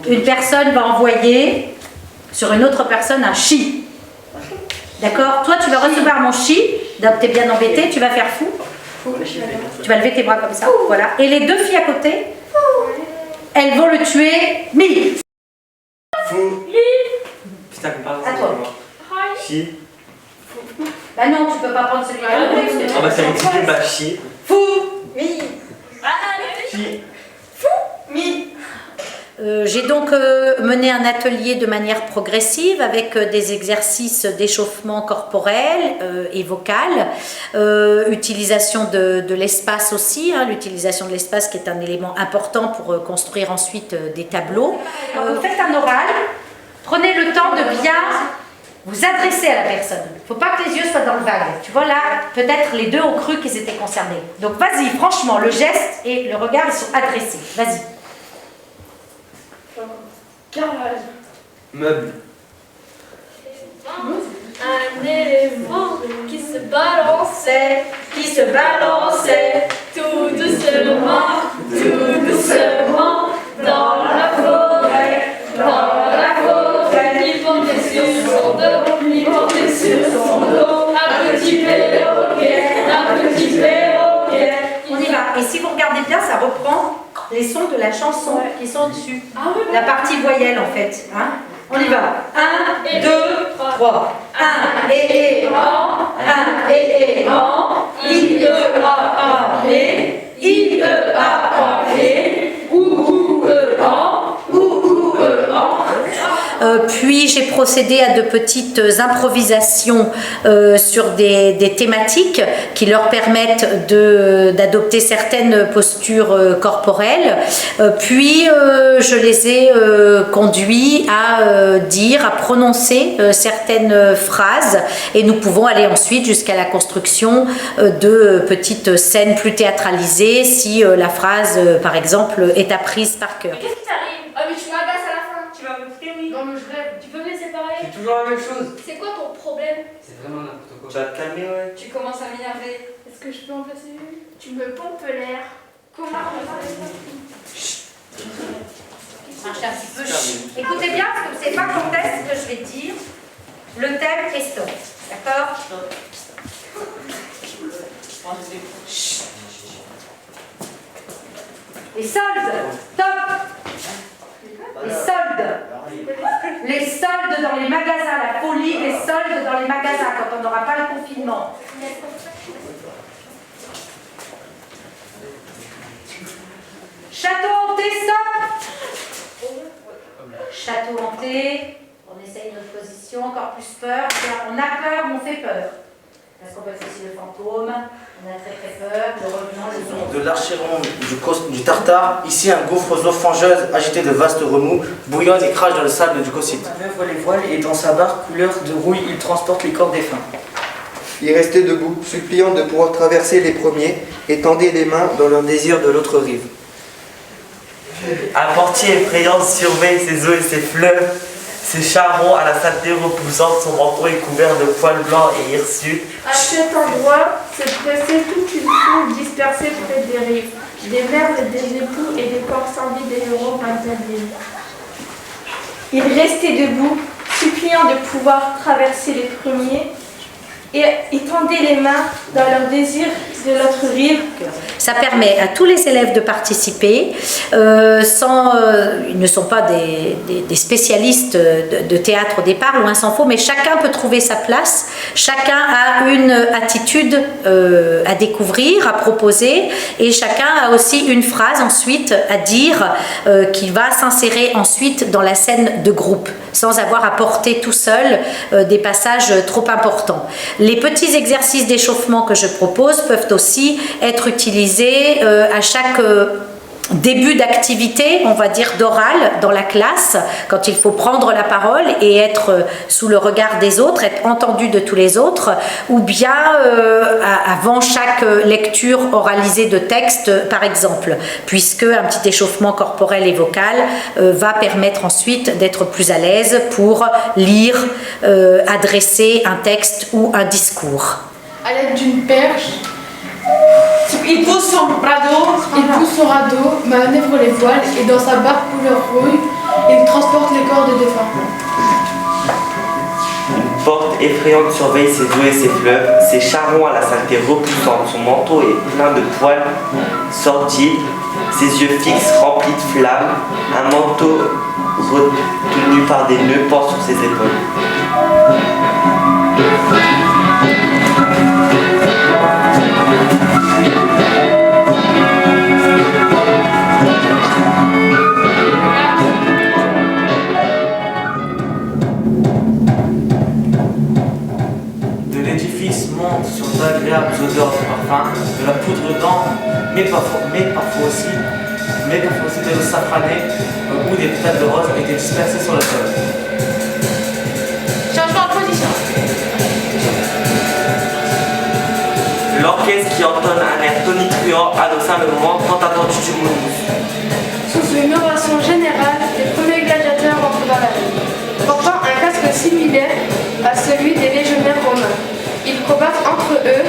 une personne va envoyer sur une autre personne un chi. D'accord? Toi, tu vas recevoir mon chi, donc tu es bien embêté, tu vas faire fou. Tu vas lever tes bras comme ça, voilà. Et les deux filles à côté, elles vont le tuer. Mi. Fou. Putain, comparaison. À toi. Chi. Bah non, tu peux pas prendre celui-là. On va faire une petite bah chi. Fou. Mi. Chi. Mi. J'ai donc mené un atelier de manière progressive avec des exercices d'échauffement corporel et vocal, utilisation de l'espace aussi, hein, l'utilisation de l'espace qui est un élément important pour construire ensuite des tableaux. Vous faites un oral, prenez le temps de bien vous adresser à la personne. Il ne faut pas que les yeux soient dans le vague. Tu vois là, peut-être les deux ont cru qu'ils étaient concernés. Donc vas-y, franchement, le geste et le regard, ils sont adressés. Vas-y. Garage. Meuble. Un éléphant qui se balançait, tout doucement, dans la forêt, il portait sur son dos, un petit perroquet. On y va. Et si vous regardez bien, ça reprend les sons de la chanson qui sont dessus. La partie voyelle en fait. Hein, on y va. 1, 2, 3. 1 et en, I, E, A, ou, E, en. Puis j'ai procédé à de petites improvisations sur des thématiques qui leur permettent d'adopter certaines postures corporelles. Puis je les ai conduits à dire, à prononcer certaines phrases et nous pouvons aller ensuite jusqu'à la construction de petites scènes plus théâtralisées si la phrase par exemple est apprise par cœur. Qu'est-ce qui t'arrive? Ah mais tu m'agaces à la fin. Tu vas m'écouter, oui. Non mais je rêve. Tu peux me laisser parler? C'est toujours la même chose. C'est quoi ton problème? C'est vraiment n'importe quoi. Tu vas te calmer, ouais. Tu commences à m'énerver. Est-ce que je peux en passer une? Tu me pompes l'air. Comment on va faire ça? Marchez un petit peu. Écoutez bien, parce que vous ne savez pas quand est-ce que je vais dire. Le thème est stop. D'accord? Les soldes. Stop. Les soldes. Les soldes dans les magasins. La folie des soldes dans les magasins quand on n'aura pas le confinement. Château hanté, stop. Château hanté. On essaye notre position, encore plus peur. On a peur, mais on fait peur. Parce qu'on peut être aussi le fantôme. On a très peur. Le revenant, de l'archéron du tartare, ici un gouffre aux eaux fangeuses agité de vastes remous, bouillonne et crache dans le sable du cocyte. Un œuvre les voiles et dans sa barque couleur de rouille, il transporte les corps défunts. Il restait debout, suppliant de pouvoir traverser les premiers, et tendait les mains dans leur désir de l'autre rive. Un portier effrayant surveille ses eaux et ses fleuves. Ses charrons à la saleté repoussante, son manteau est couvert de poils blancs et hirsutes. À cet endroit se pressait toute une foule dispersée près des rives, des mères et des époux et des corps sans vie des héros vingt-et-un. Il restait debout, suppliant de pouvoir traverser les premiers, et ils tendaient les mains dans leur désir de l'autre rive. Ça permet à tous les élèves de participer. Ils ne sont pas des spécialistes de théâtre au départ, loin s'en faut, mais chacun peut trouver sa place. Chacun a une attitude à découvrir, à proposer, et chacun a aussi une phrase ensuite à dire qui va s'insérer ensuite dans la scène de groupe, sans avoir à porter tout seul des passages trop importants. Les petits exercices d'échauffement que je propose peuvent aussi être utilisés à chaque début d'activité, on va dire d'oral dans la classe, quand il faut prendre la parole et être sous le regard des autres, être entendu de tous les autres, ou bien avant chaque lecture oralisée de texte, par exemple, puisque un petit échauffement corporel et vocal va permettre ensuite d'être plus à l'aise pour lire, adresser un texte ou un discours. À l'aide d'une perche, il pousse son radeau, manœuvre les voiles et dans sa barque couleur rouille, Il transporte les corps des défunts. Une porte effrayante surveille ses eaux et ses fleuves. Ses charrons à la saleté repoussante. Son manteau est plein de poils sordides. Ses yeux fixes remplis de flammes. Un manteau retenu par des nœuds pend sur ses épaules. De l'édifice montent sur d'agréables odeurs de parfum, de la poudre d'ambre, mais parfois aussi de l'eau safranée ou des pétales de rose étaient dispersés sur le sol. Changement de position. L'orchestre qui entonne un air tonitruant annonça le moment tant attendu du Moulmouth. Sous une ovation générale, les premiers gladiateurs entrent dans l'arène, portant un casque similaire à celui des légionnaires romains. Ils combattent entre eux